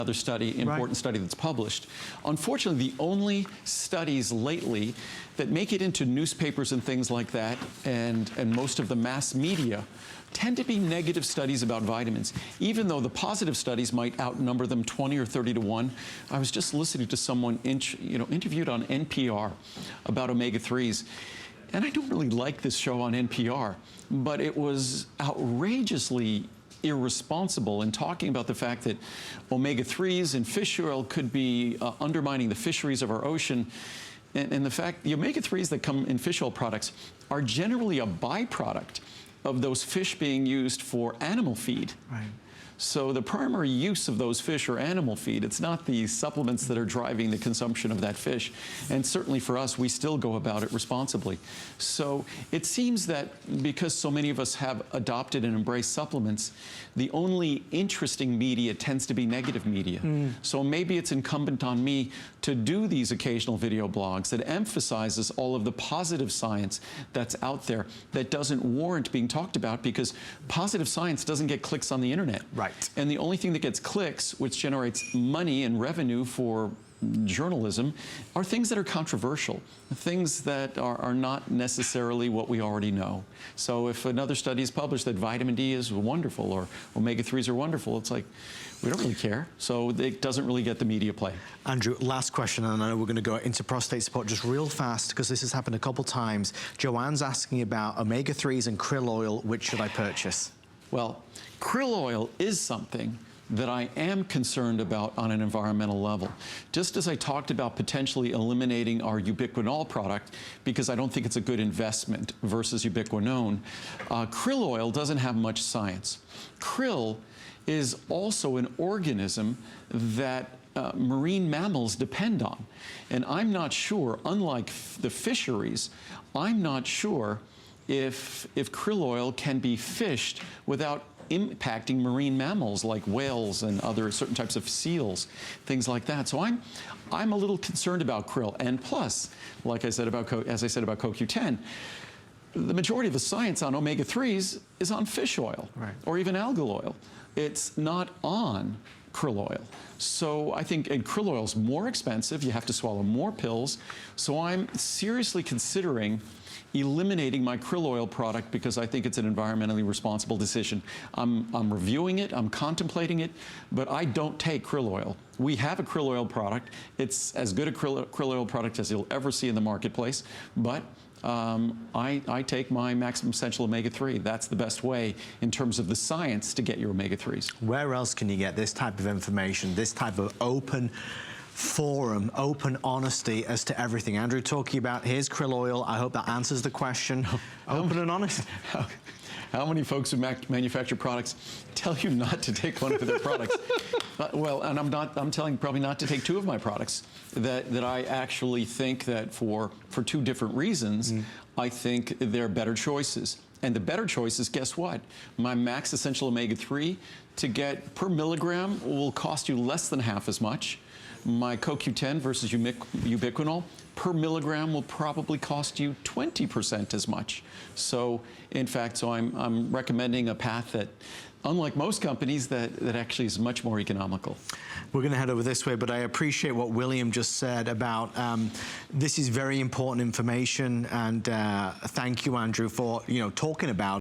another study, important study that's published. Unfortunately, the only studies lately that make it into newspapers and things like that, and most of the mass media, tend to be negative studies about vitamins, even though the positive studies might outnumber them 20 or 30 to 1. I was just listening to someone interviewed on NPR about omega-3s, and I don't really like this show on NPR, but it was outrageously irresponsible in talking about the fact that omega-3s in fish oil could be undermining the fisheries of our ocean. And the fact the omega-3s that come in fish oil products are generally a byproduct of those fish being used for animal feed. Right. So the primary use of those fish are animal feed. It's not the supplements that are driving the consumption of that fish. And certainly for us, we still go about it responsibly. So it seems that because so many of us have adopted and embraced supplements, the only interesting media tends to be negative media. So maybe it's incumbent on me to do these occasional video blogs that emphasizes all of the positive science that's out there that doesn't warrant being talked about, because positive science doesn't get clicks on the internet. Right. And the only thing that gets clicks, which generates money and revenue for journalism, are things that are controversial, things that are not necessarily what we already know. So if another study is published that vitamin D is wonderful or omega-3s are wonderful, it's like, we don't really care. So it doesn't really get the media play. Andrew, last question, and I know we're going to go into prostate support just real fast, because this has happened a couple times. Joanne's asking about omega-3s and krill oil. Which should I purchase? Well, krill oil is something that I am concerned about on an environmental level. Just as I talked about potentially eliminating our ubiquinol product because I don't think it's a good investment versus ubiquinone, krill oil doesn't have much science. Krill is also an organism that marine mammals depend on. And I'm not sure, unlike the fisheries, I'm not sure if krill oil can be fished without impacting marine mammals like whales and other certain types of seals, things like that. So I'm a little concerned about krill. And plus, like I said about as I said about CoQ10, the majority of the science on omega-3s is on fish oil, or even algal oil. It's not on krill oil. So I think, and krill oil is more expensive, you have to swallow more pills. So I'm seriously considering eliminating my krill oil product because I think it's an environmentally responsible decision. I'm reviewing it, I'm contemplating it, but I don't take krill oil. We have a krill oil product. It's as good a krill oil product as you'll ever see in the marketplace, but I take my maximum essential omega-3. That's the best way in terms of the science to get your omega-3s. Where else can you get this type of information, this type of open forum, open honesty as to everything? Andrew talking about here's krill oil. I hope that answers the question. Open and honest. How many folks who manufacture products tell you not to take one of their products? Well, and I'm telling probably not to take two of my products that I actually think that for two different reasons, I think they're better choices. And the better choices, guess what? My max essential omega-3 to get per milligram will cost you less than half as much. My CoQ10 versus ubiquinol per milligram will probably cost you 20% as much. So, in fact, so I'm recommending a path that, unlike most companies, that actually is much more economical. We're going to head over this way, but I appreciate what William just said about this is very important information, and thank you, Andrew, for talking about